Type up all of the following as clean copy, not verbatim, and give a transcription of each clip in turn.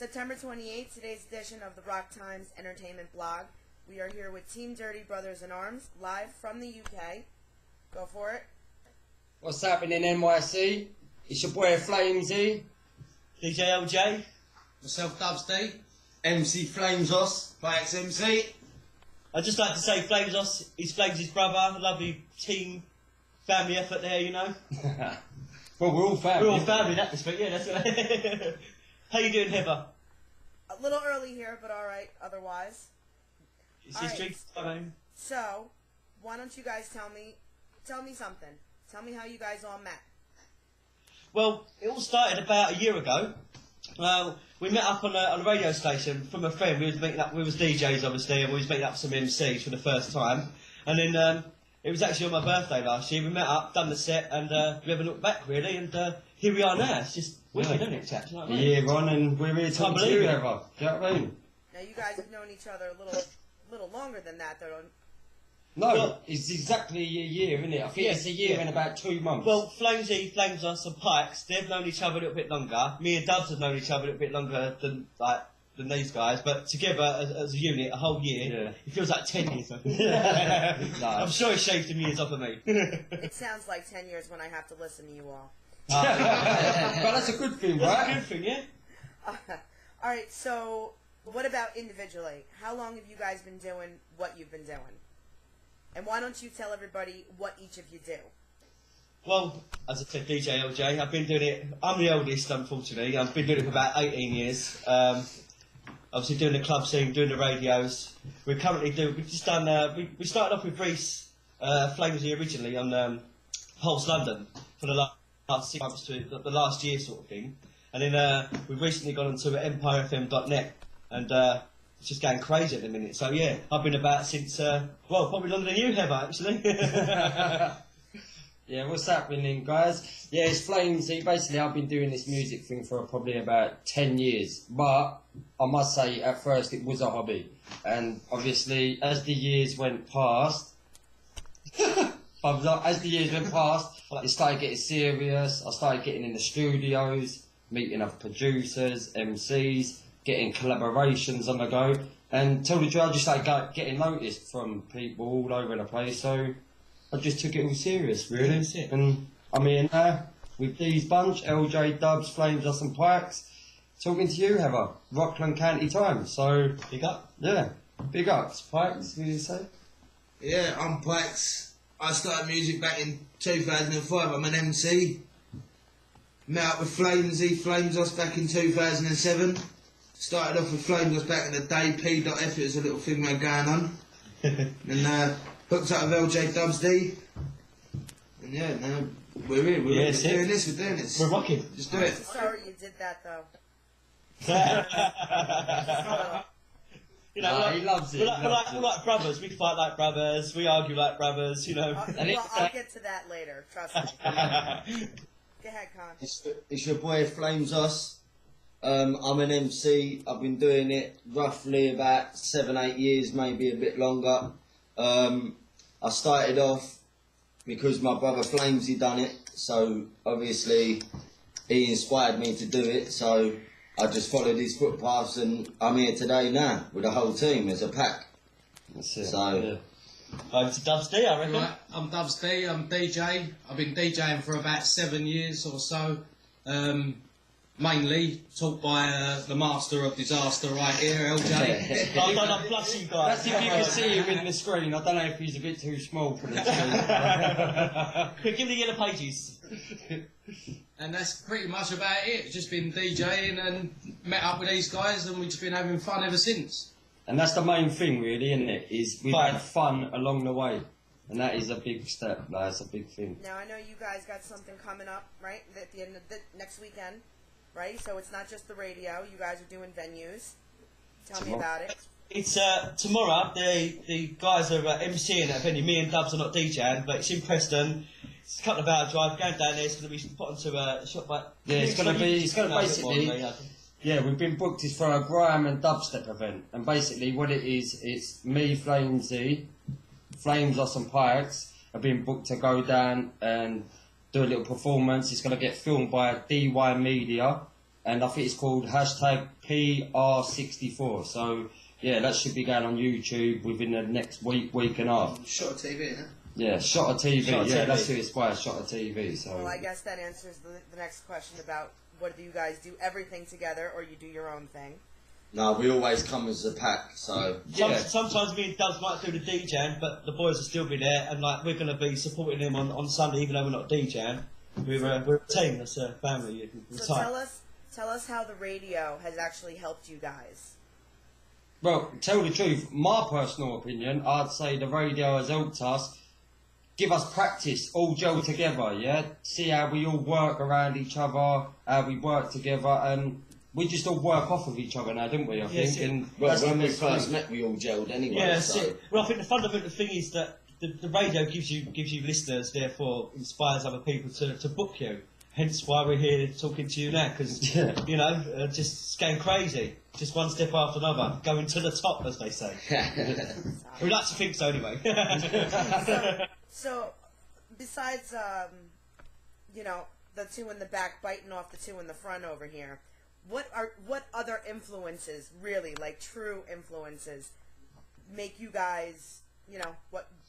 September 28th, today's edition of the Rock Times Entertainment Blog. We are here with Team Dirty Brothers in Arms, live from the UK. Go for it. What's happening, NYC? It's your boy Flamesy, DJ LJ, myself Dubs D, MC Flamesos by XMC. I'd just like to say Flamesos is Flames' brother, a lovely team, family effort there, you know. Well, we're all family. We're all family in that respect, yeah, that's right. How you doing, Heather? A little early here, but alright, otherwise. It's history. So, why don't you guys tell me something. Tell me how you guys all met. Well, it all started about a year ago. We met up on a radio station from a friend. We was meeting up. We was DJs, obviously, and we was meeting up some MCs for the first time. And then it was actually on my birthday last year. We met up, done the set, and we haven't looked back really. And here we are now. It's just wicked, isn't it, chaps? You know what I mean? A year on, and we're here talking to you, Heather. Do you know what I mean? Now, you guys have known each other a little longer than that, though. No, well, it's exactly a year, isn't it? I think it's a year and about 2 months. Well, Flamesy, Flamesos and Pikes, they've known each other a little bit longer. Me and Dubs have known each other a little bit longer than these guys, but together as a unit, a whole year, it feels like 10 years. No. I'm sure it's shaved some years off of me. It sounds like 10 years when I have to listen to you all. But that's a good thing, right? That's a good thing, yeah? Alright, so what about individually? How long have you guys been doing what you've been doing? And why don't you tell everybody what each of you do? Well, as I said, DJ LJ, I've been doing it, I'm the oldest, unfortunately. I've been doing it for about 18 years. Obviously doing the club scene, doing the radios. We've just done, we started off with Reese Flamesy originally on Pulse London for the last 6 months to the last year sort of thing. And then we've recently gone on to empirefm.net, and it's just going crazy at the minute. So yeah, I've been about since, probably longer than you have, actually. Yeah, what's happening, guys? Yeah, it's Flamesy. Basically, I've been doing this music thing for probably about 10 years. But I must say, at first, it was a hobby. And obviously, as the years went past, it started getting serious. I started getting in the studios, meeting other producers, MCs, getting collaborations on the go. And tell the truth, I just started getting noticed from people all over the place. So I just took it all serious, really. That's it. And I'm here now with these bunch, LJ, Dubs, Flamesos and Pikes, talking to you, Heather, Rockland County Times. So, Big up. yeah, big ups. Pikes, what do you say? Yeah, I'm Pikes. I started music back in 2005. I'm an MC. Met up with Flamesos back in 2007. Started off with Flamesos back in the day, P.F. It was a little thing we had going on. And hooked up with LJ Dubs D. And yeah, now we're here. We're doing this. We're rocking. Just do it. Sorry you did that, though. You know, he loves it. We're like brothers. We fight like brothers. We argue like brothers. You know. I'll get to that later. Trust me. Go ahead, Con. It's your boy Flamesos. I'm an MC. I've been doing it roughly about 7-8 years, maybe a bit longer. I started off because my brother Flamesy done it, so obviously he inspired me to do it, so I just followed his footpaths, and I'm here today now with the whole team as a pack. That's it. So, yeah. Over to Dubs D, I reckon. Right, I'm Dubs D, I'm DJ. I've been DJing for about 7 years or so. Mainly taught by the master of disaster right here, LJ. I'm blushing, guys. That's if you can see him in the screen. I don't know if he's a bit too small for the screen. Give me the yellow pages. And that's pretty much about it. Just been DJing and met up with these guys, and we've just been having fun ever since. And that's the main thing, really, isn't it? Is we've had fun along the way. And that is a big step. That's a big thing. Now, I know you guys got something coming up, right, at the end of next weekend. Right, so it's not just the radio. You guys are doing venues. Tell me about it. It's tomorrow. The guys are MCing at a venue. Me and Dubs are not DJing, but it's in Preston. It's a couple of hour drive. Going down there, it's going to be put onto a shop. Yeah, it's going to basically. Yeah, we've been booked is for a grime and dubstep event, and basically what it is, it's me, Flamesy, Flamesos and Pikes have been booked to go down and do a little performance. It's going to get filmed by DY Media, and I think it's called hashtag PR64. So yeah, that should be going on YouTube within the next week and a half. Shot of TV, huh? Yeah, Shot of TV. Shot of yeah, TV. that's who it's by, Shot of TV. So Well, I guess that answers the next question about whether you guys do everything together or you do your own thing. No, we always come as a pack, so Yeah. Sometimes me and Dubs might do the DJing, but the boys will still be there, and like we're going to be supporting them on Sunday, even though we're not DJing. We're a team, that's a family. We're So tight. tell us how the radio has actually helped you guys. well, tell the truth, my personal opinion, I'd say the radio has helped us give us practice, all gel together, yeah? See how we all work around each other, how we work together, and we just all work off of each other now, don't we, I Yes, think? yeah. And well, that's when the we best first thing. met, we all gelled anyway. Yeah, that's so. it. Well, I think the fundamental thing is that the radio gives you listeners, therefore inspires other people to book you. Hence why we're here talking to you now, because Yeah. you know, just going crazy, just one step after another, going to the top, as they say. We like to think so, anyway. So, besides, you know, the two in the back biting off the two in the front over here, what other influences, really, like true influences, make you guys, you know,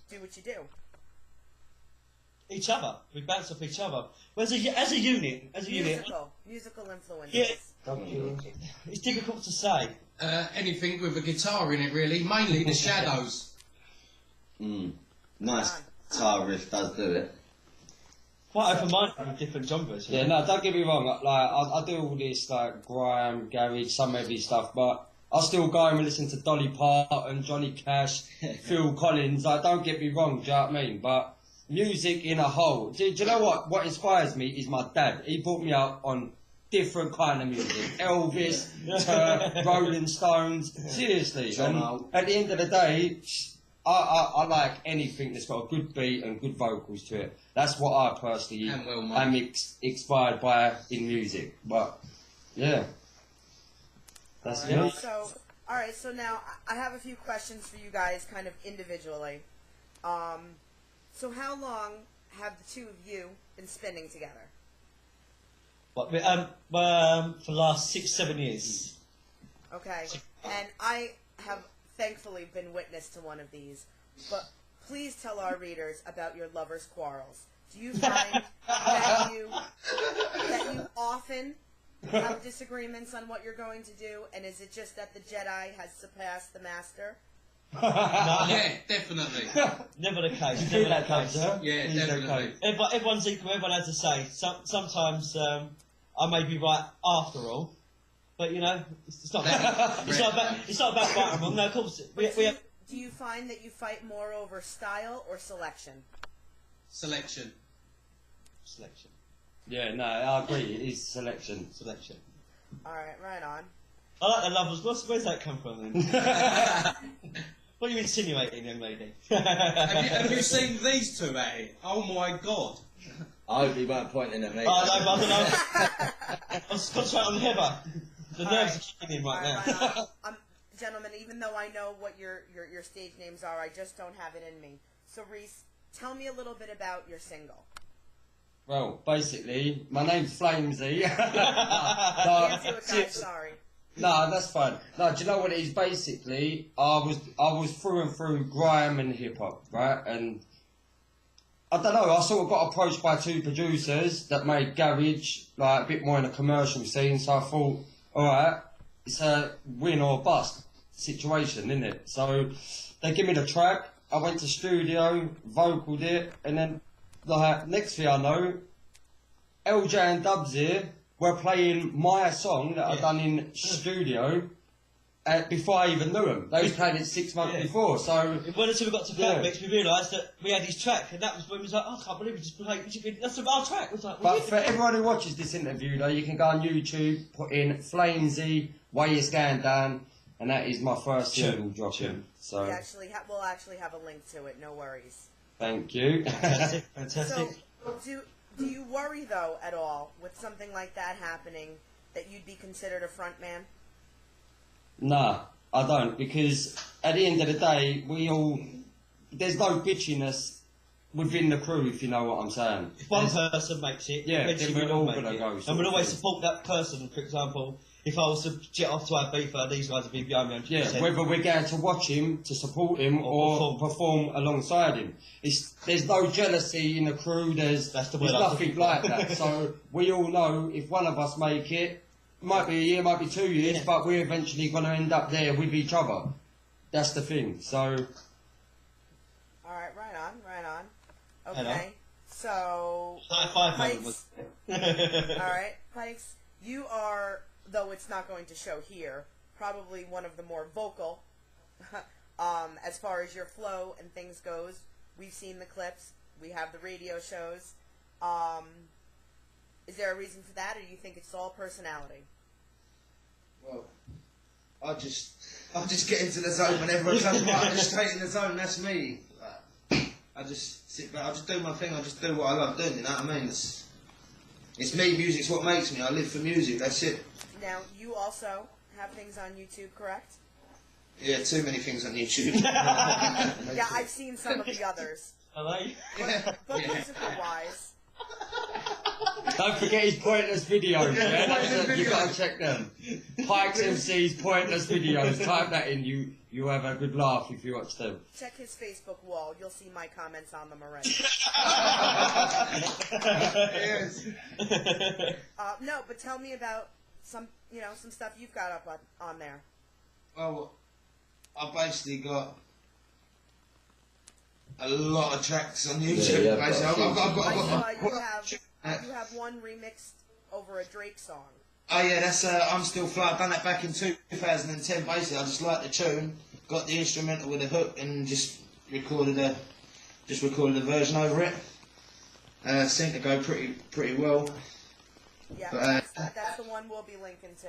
do what you do? Each other, we bounce off each other. Well, as a unit, Musical influences. Yeah. Thank you. it's difficult to say. Anything with a guitar in it, really. Mainly the Shadows. Nice guitar riff does do it. Quite open-minded with different genres. you Yeah, know. no, don't get me wrong. Like, I do all this like grime, garage, some heavy stuff, but I still go and listen to Dolly Parton, Johnny Cash, Phil Collins. Like, don't get me wrong. Do you know what I mean? But music in a whole. Do you know what? What inspires me is my dad. He brought me up on different kind of music. Elvis, Rolling Stones. Seriously. John And Holt. at the end of the day, I like anything that's got a good beat and good vocals to it. That's what I personally And well made. am inspired by in music. But yeah, that's All right, me. so now I have a few questions for you guys, kind of individually. So how long have the two of you been spinning together? But for the last 6-7 years. Okay, and I have thankfully been witness to one of these, but please tell our readers about your lovers' quarrels. Do you find that you often have disagreements on what you're going to do, and is it just that the Jedi has surpassed the Master? Yeah, definitely. Never the case. You Never feel the that, case. sir? Yeah, He's definitely. okay. Everyone's equal. Everyone has a say. Sometimes I may be right after all, but you know, it's not about, it's not about right and wrong. No, of course we have. Do you find that you fight more over style or selection? Selection. Selection. Yeah, no, I agree. It is selection. All right, right on. I like the lovers. Where's that come from then? What are you insinuating, young lady? Have you seen these two at it? Oh my god. I hope you weren't pointing at me. Oh no, but I don't know. I'm concentrating on Heather. The All nerves right. are kicking in right All now. right. Gentlemen, even though I know what your stage names are, I just don't have it in me. So, Reese, tell me a little bit about your single. Well, basically, my name's Flamesy. Can't do it, No, guys, sorry. no, that's fine. No, do you know what it is? Basically, I was through and through grime and hip hop, right? And I don't know. I sort of got approached by two producers that made garage like a bit more in a commercial scene. So I thought, all right, it's a win or bust situation, isn't it? So they give me the track. I went to studio, vocaled it, and then like next thing I know, LJ and Dubs here were playing my song that I'd done in studio before I even knew them. They was playing it 6 months Yeah. before, so When until we got to Yeah. Fat Mix, we realised that we had his track, and that was when we was like, oh, I can't believe we just played. That's our track. It was like, But for everyone who watches this interview, though, you can go on YouTube, put in Flamesy, Way It's Going Down, and that is my first Sure, single dropping. So, We'll actually have a link to it. No worries. thank you. fantastic, fantastic. So, do you worry though at all with something like that happening that you'd be considered a front man? Nah, I don't, because at the end of the day, there's no bitchiness within the crew, if you know what I'm saying. If one person makes it, Yeah, eventually then we'll we're all make gonna it. go, sort And we'll of always thing. support that person. For example, if I was to jet off to Ibiza, these guys would be behind me 100%. Yeah, whether we're going to watch him, to support him, or perform alongside him. There's no jealousy in the crew, there's That's the word there's I'm nothing looking like for. that. So we all know if one of us make it, might be a year, might be 2 years, Yeah. but we're eventually going to end up there with each other. That's the thing. So, Alright, right on. Hello. Okay, so... High five moment Pikes, was. alright, Pikes, you are, though it's not going to show here, probably one of the more vocal, as far as your flow and things goes. We've seen the clips, we have the radio shows. Is there a reason for that, or do you think it's all personality? Well, I just get into the zone whenever I come right, I'm just straight in the zone. That's me. Like, I just sit back. I just do my thing. I just do what I love doing. You know what I mean? It's me. Music's what makes me. I live for music. That's it. Now, you also have things on YouTube, correct? Yeah, too many things on YouTube. Yeah, I've seen some of the others. Are they? But musical-wise, don't forget his pointless videos, yeah? You've got to check them. Pikes MC's pointless videos. Type that in, you have a good laugh if you watch them. check his Facebook wall. You'll see my comments on them already. Yes. No, but tell me about some stuff you've got up on there. Well, I've basically got a lot of tracks on YouTube. Yeah, basically, I've got. You have one remixed over a Drake song. Oh yeah, that's I'm Still Fly. I've done that back in 2010. Basically, I just liked the tune, got the instrumental with a hook, and just recorded a version over it. Seemed to go pretty well. Yeah, But, that's the one we'll be linking to.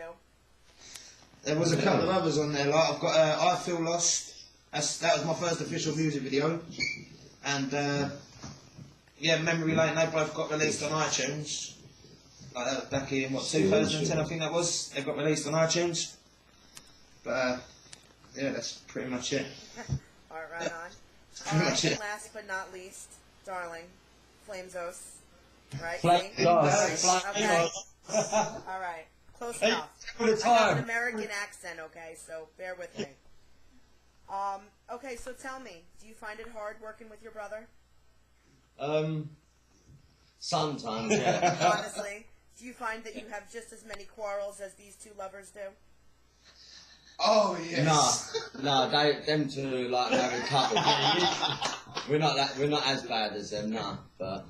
There was a couple of others on there. Like I've got I Feel Lost. That was my first official music video, and yeah, Memory Lane. They both got released on iTunes. Like that was back in 2010, I think that was. They got released on iTunes. But yeah, that's pretty much it. Alright, right on. pretty Alright, much and it. last but not least, darling, Flamezos. Right? Flamezos, Okay. Flamezos. Alright, close Hey, enough. all the I got an time. American accent, okay, so bear with me. Okay, so tell me, do you find it hard working with your brother? Sometimes, yeah. Honestly, do you find that you have just as many quarrels as these two lovers do? Oh yes. No, them two like have a couple. We're not as bad as them, nah. But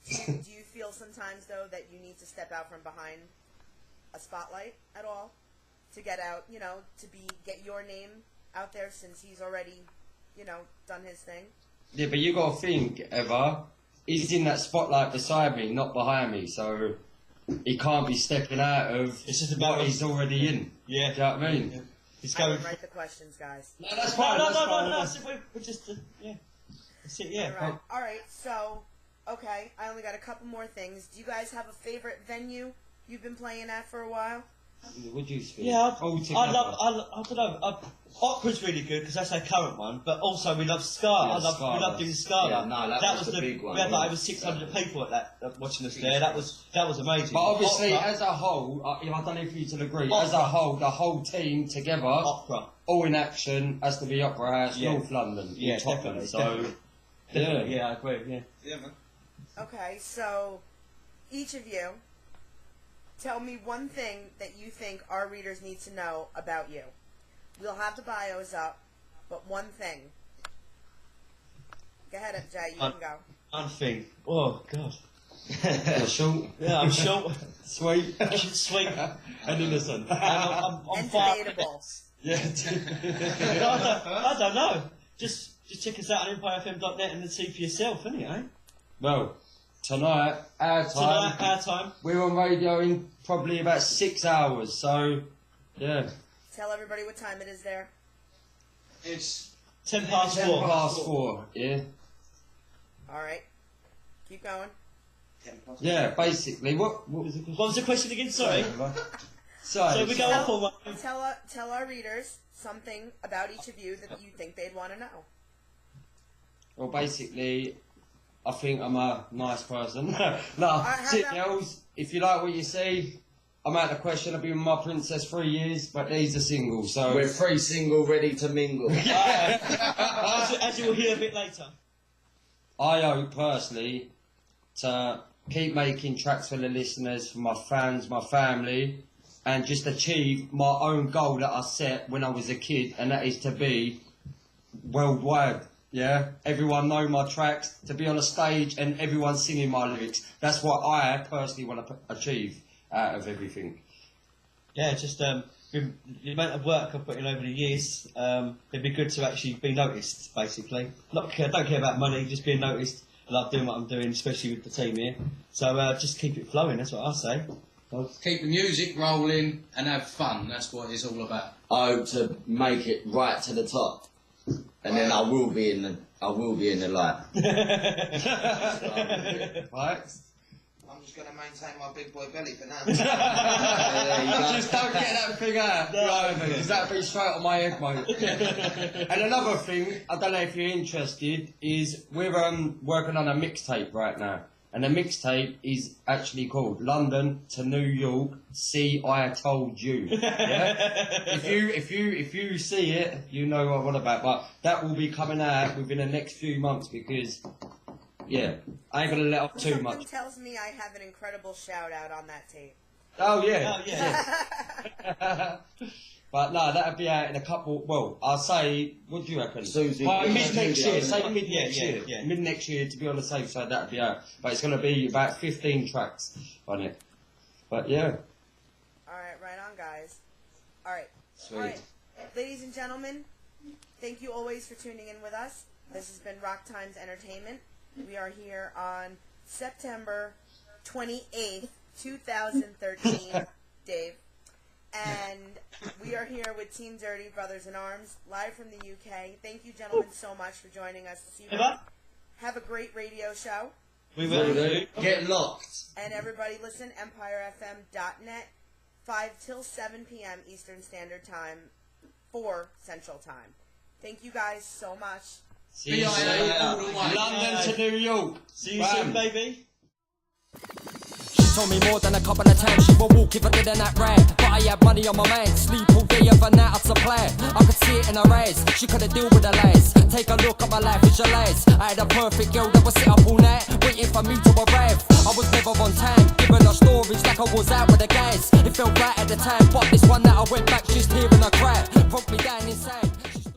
Do you feel sometimes though that you need to step out from behind a spotlight at all to get out, get your name out there since he's already, done his thing? Yeah, but you got to think, Eva, he's in that spotlight beside me, not behind me, so he can't be stepping out of It's just about what he's already in. Yeah. Do you know what I mean? It's I going. didn't write the questions, guys. No, that's No, fine. no, that's no, fine. no, no. We're just yeah. That's it. Yeah. All right. So, okay, I only got a couple more things. Do you guys have a favorite venue you've been playing at for a while? What do you think? Yeah, All I together. I don't know. Opera's really good because that's our current one, but also we love Ska. Yeah, we Scala. love doing Scala. Yeah, no, that was the big one, We had yeah. like over 600 people at that watching us there. That was amazing. But obviously, Opera, as a whole, I don't know if you'd agree, Opera. as a whole, the whole team together, Opera. all in action, has to be Opera House, Yeah. North London, Yeah, in Tottenham. definitely, So, definitely. yeah. Yeah, I agree. Yeah. Yeah, man. Okay, so each of you, tell me one thing that you think our readers need to know about you. We'll have the bios up, but one thing. Go ahead, Jay, you can go. One thing. Oh God. You're short, Yeah, I'm short, sweet, sweet, and innocent. and I'm And fire. debatable. Yeah. I don't know. Just check us out on EmpireFM.net and then see for yourself, innit, eh? Well, tonight, our time, Tonight, our time. we're on radio in probably about 6 hours, so, yeah. Tell everybody what time it is there. It's 10 past 10 4. past 4, yeah. All right. Keep going. 10 past. Yeah, basically, what was the What was the question again? Sorry. So, So we go off on one. Tell our readers something about each of you that you think they'd want to know. Well, basically, I think I'm a nice person. No, how sit about- girls, if you like what you see, I'm out of the question. I've been with my princess 3 years, but these are single, so... We're free, single, ready to mingle. As you will hear a bit later. I hope, personally, to keep making tracks for the listeners, for my fans, my family, and just achieve my own goal that I set when I was a kid, and that is to be worldwide. Yeah, everyone know my tracks, to be on a stage and everyone singing my lyrics. That's what I personally want to achieve out of everything. Yeah, just the amount of work I've put in over the years, it'd be good to actually be noticed, basically. Don't care about money, just being noticed. I love doing what I'm doing, especially with the team here. So just keep it flowing, that's what I say. Keep the music rolling and have fun. That's what it's all about. I hope to make it right to the top, and then I will be in the light. Right? I'm just going to maintain my big boy belly for now. Just don't get that thing out. Because that'll be straight on my head, mate. And another thing, I don't know if you're interested, is we're working on a mixtape right now. And the mixtape is actually called London to New York, See I Told You. Yeah? If you see it, you know what I'm on about. But that will be coming out within the next few months because, yeah, I ain't going to let off too Something much. tells me I have an incredible shout out on that tape. Oh, yeah. Oh, yeah. But no, that'll be out in a couple. Well, I'll say, what do you reckon? Soon as we By get mid next studio, year, say yeah. mid next year. Yeah. Mid next year, to be on the safe side, that'll be out. But it's going to be about 15 tracks on it. But yeah. Alright, right on, guys. Alright. Sweet. Alright. Ladies and gentlemen, thank you always for tuning in with us. This has been Rock Times Entertainment. We are here on September 28th, 2013, Dave. And we are here with Team Dirty Brothers in Arms, live from the UK. Thank you, gentlemen, so much for joining us this evening. Have a great radio show. We will do. Get locked. And everybody listen, empirefm.net, 5 till 7 p.m. Eastern Standard Time, 4 Central Time. Thank you guys so much. See you soon. BIA all the way. London to New York. See you Bam. soon, baby. She told me more than a couple of times she would walk if I didn't act right. But I had money on my mind, sleep all day of a night out to play. I could see it in her eyes, she couldn't deal with the lies. Take a look at my life, visualize. I had a perfect girl that would sit up all night, waiting for me to arrive. I was never on time, giving her stories like I was out with the guys. It felt right at the time, but this one that I went back just hearing her cry broke me down inside.